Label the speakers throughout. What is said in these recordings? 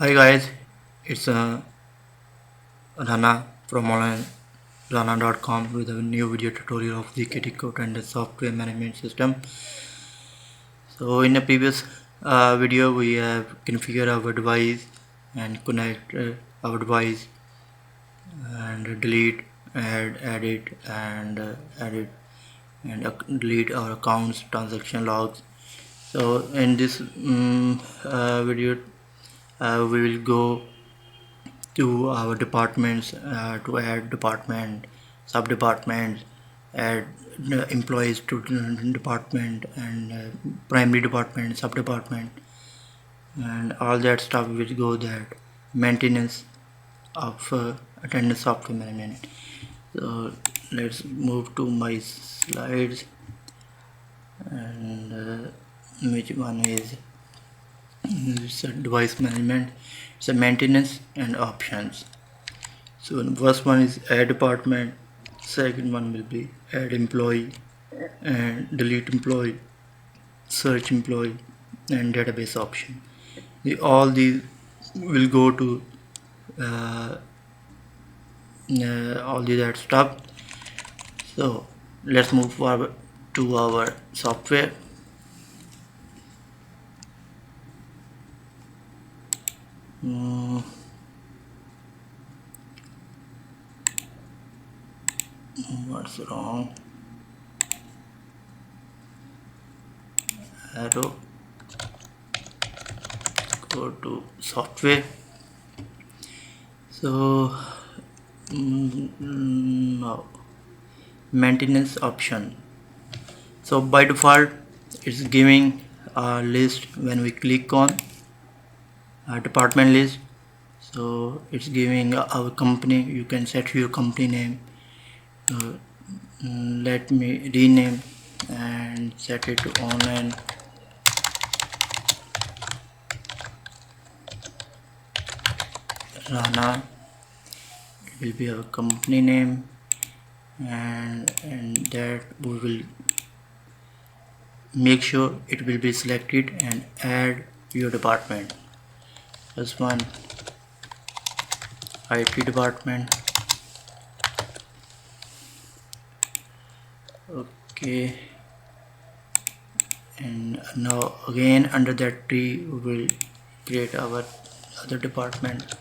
Speaker 1: Hi guys, it's Rana from Rana.com with a new video tutorial of ZKTeco Attendance Software Management System. So in the previous video we have configured our device and connect our device and delete, add, edit and edit and delete our accounts, transaction logs. So in this video we will go to our departments to add department, sub departments, add employees to department and primary department, sub department, and all that stuff will go that maintenance of attendance software management. So let's move to my slides, and which one is it's a device management. It's a maintenance and options. So the first one is add department, second one will be add employee and delete employee, search employee and database option. All these will go to all these that stuff. So let's move forward to our software. What's wrong? Arrow, go to software. So now maintenance option. So by default it's giving a list when we click on a department list. So it's giving our company. You can set your company name. Let me rename and set it to online Rana. It will be our company name, and that we will make sure it will be selected and add your department. First one, IT department. Okay, and now again under that tree we will create our other department,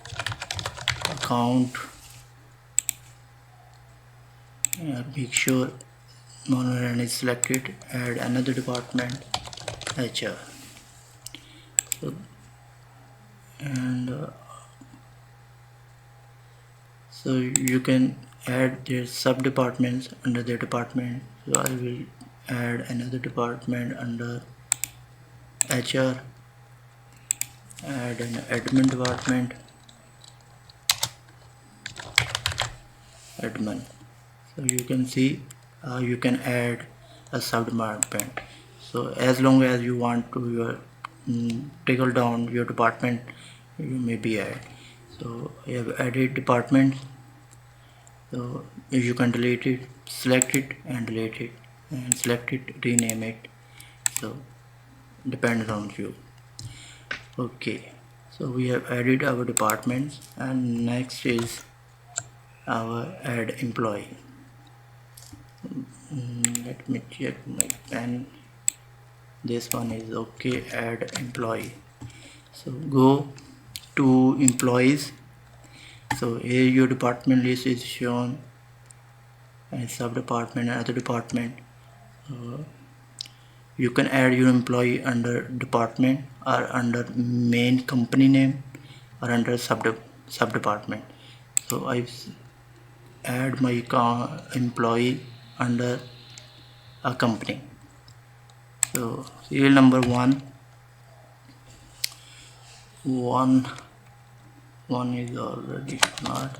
Speaker 1: account. Make sure non-run is selected, add another department, HR. So, and so you can add their sub departments under their department. So I will add another department under HR, add an admin department, admin. So you can see you can add a sub department. So as long as you want to trickle down your department, you may be add. So I have added department. So you can delete it, select it and delete it, and select it, rename it. So depends on you. Okay, so we have added our departments, and next is our add employee. Let me check my pen. This one is okay. Add employee. So go to employees. So here your department list is shown, and sub department and other department. You can add your employee under department or under main company name or under sub department. So I add my employee under a company. So serial number one is already not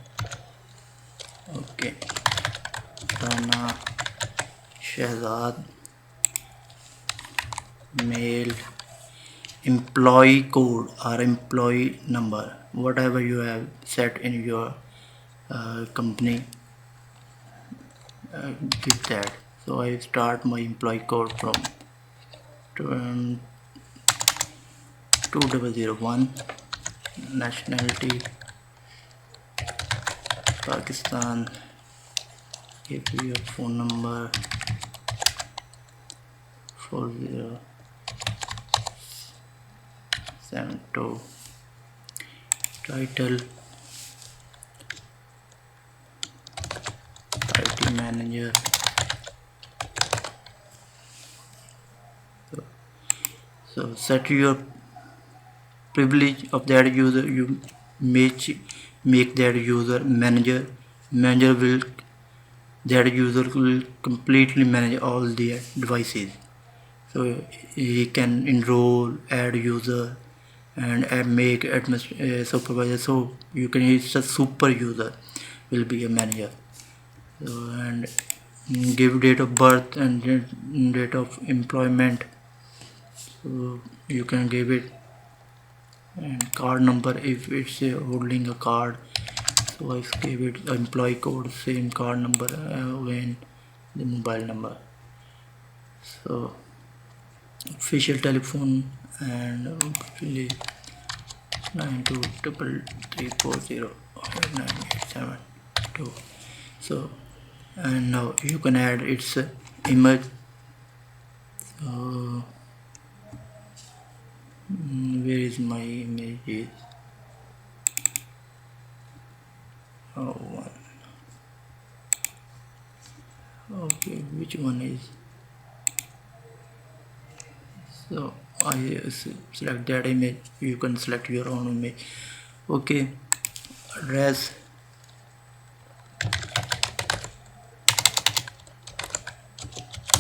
Speaker 1: okay. Rana Shahzad, mail, employee code or employee number, whatever you have set in your company, give that. So I start my employee code from 2001 nationality Pakistan, give your phone number 4072, title IT manager. So set your privilege of that user. You make that user manager. Manager will that user will completely manage all the devices. So he can enroll, add user, and make supervisor. So you can use a super user will be a manager. So, and give date of birth and date of employment. So you can give it, and card number if it's holding a card. So I gave it employee code, same card number when the mobile number. So official telephone and 9233409872. So and now you can add its image. So where is my image? Oh, one. Okay, which one is? So I select that image. You can select your own image. Okay, address,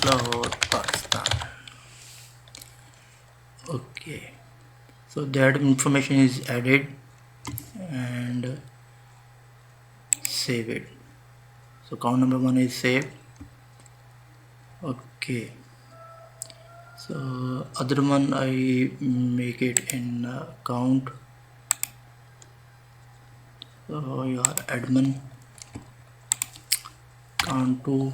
Speaker 1: Lahore, Pakistan. Okay, so that information is added and save it. So count number 1 is saved. Okay, so other one I make it in count. So your admin, count 2,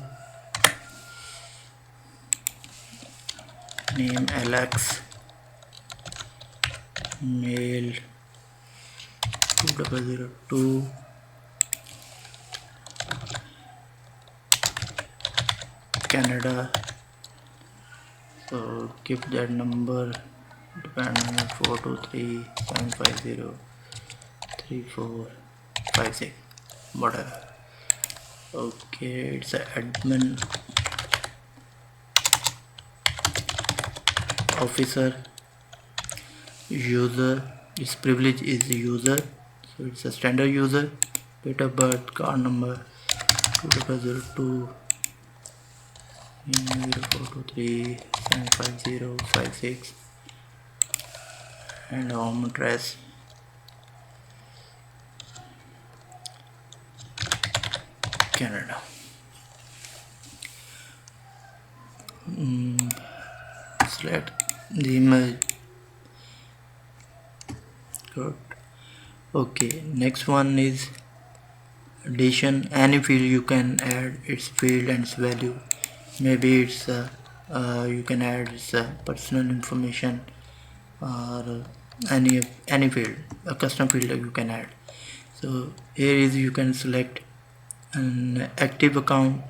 Speaker 1: name Alex, mail 2002, Canada. So keep that number depending on 423-750-3456, whatever. Okay, it's an admin, officer, user. Its privilege is the user, so it's a standard user. Date of birth, card number 2002 0423-750-56, and home address Canada. Select the image. Good. Okay, next one is addition. Any field you can add its field and its value. Maybe it's you can add its personal information or any field, a custom field that you can add. So here is you can select an active account.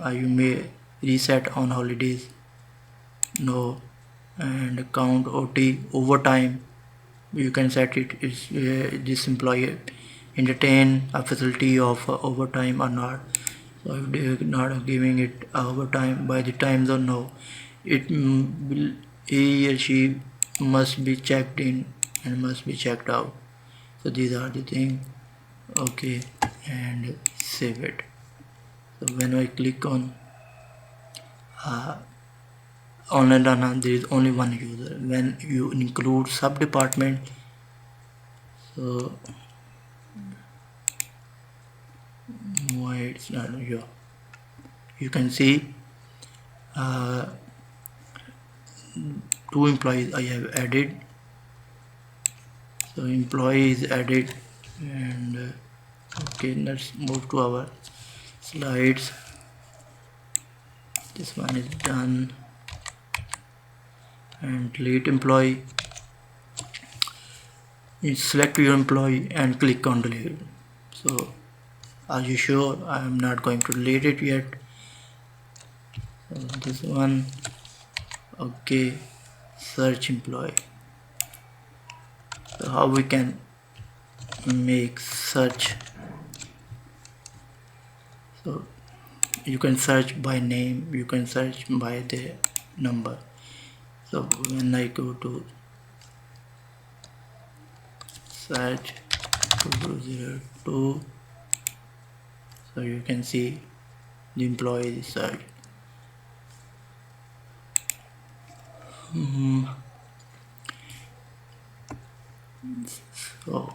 Speaker 1: You may reset on holidays, no, and count OT overtime. You can set it is this employee entertain a facility of overtime or not. So if they are not giving it overtime by the times or no, it will, he or she must be checked in and must be checked out. So these are the things. Okay, and save it. So when I click on online data, there is only one user. When you include sub department, so why it's not here, you can see 2 employees I have added. So employee is added, and okay, let's move to our slides. This one is done, and delete employee. you select your employee and click on delete. So are you sure? I am not going to delete it yet. So this one, okay, search employee. So how we can make search? So you can search by name, you can search by the number. So when I go to search 202, so you can see the employee search. So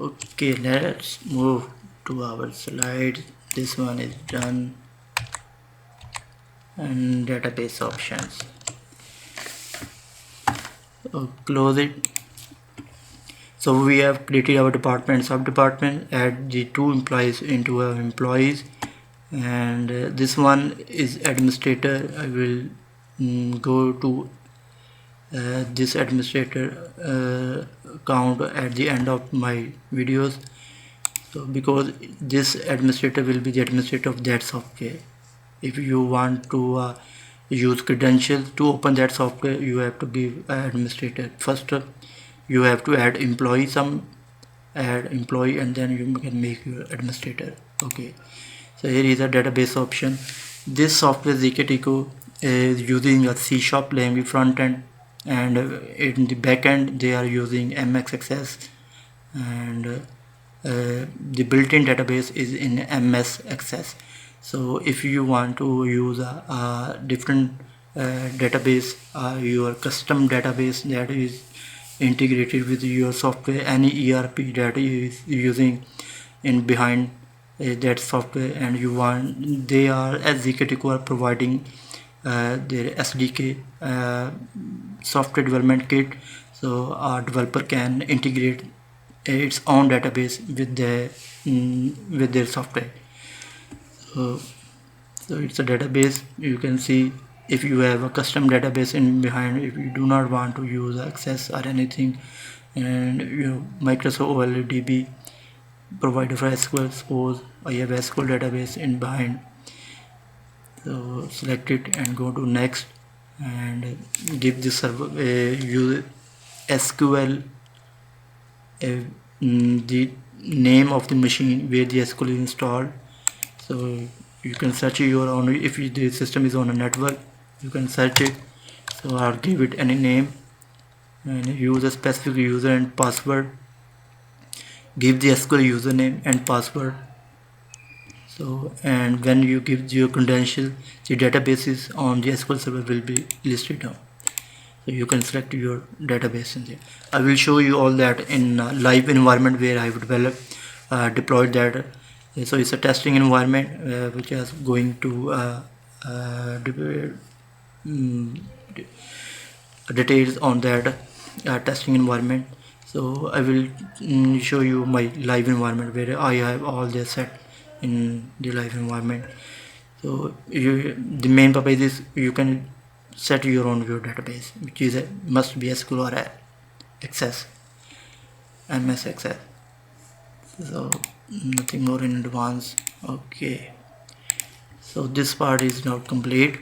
Speaker 1: okay, let's move to our slide. This one is done. And database options, so close it. So we have created our department, sub-department, add the 2 employees into our employees, and this one is administrator. I will go to this administrator account at the end of my videos. So because this administrator will be the administrator of that software. If you want to use credentials to open that software, you have to give administrator. First you have to add employee, add employee, and then you can make your administrator. Okay, so here is a database option. This software ZKTeco is using a C# language front end, and in the back end they are using MX and the built-in database is in MS Access. So if you want to use a different database, your custom database that is integrated with your software, any ERP that is using in behind that software, and you want, they are, as ZKTeco are providing their SDK software development kit, so our developer can integrate its own database with their software. So it's a database. You can see if you have a custom database in behind, if you do not want to use Access or anything, and Microsoft OLEDB provider for SQL, suppose I have SQL database in behind, so select it and go to next and give the server use SQL the name of the machine where the SQL is installed. So you can search your own. If the system is on a network, you can search it. So I'll give it any name and use a specific user and password. Give the SQL username and password. So, and when you give your credential, the databases on the SQL server will be listed down. So you can select your database in there. I will show you all that in a live environment where I have developed deployed that. So it's a testing environment which is going to details on that testing environment. So I will show you my live environment where I have all this set in the live environment. So the main purpose is you can set your own view database, which is must be SQL or Access, MS Access. So nothing more in advance. Okay, so this part is now complete.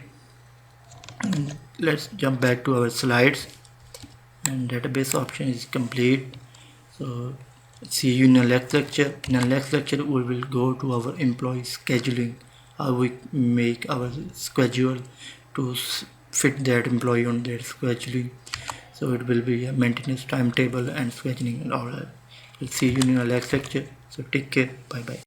Speaker 1: Let's jump back to our slides, and database option is complete. So see you in the next lecture. In the next lecture we will go to our employee scheduling, how we make our schedule to fit that employee on their scheduling. So it will be a maintenance timetable and scheduling and all that. We'll see you in the next lecture. So take care. Bye bye.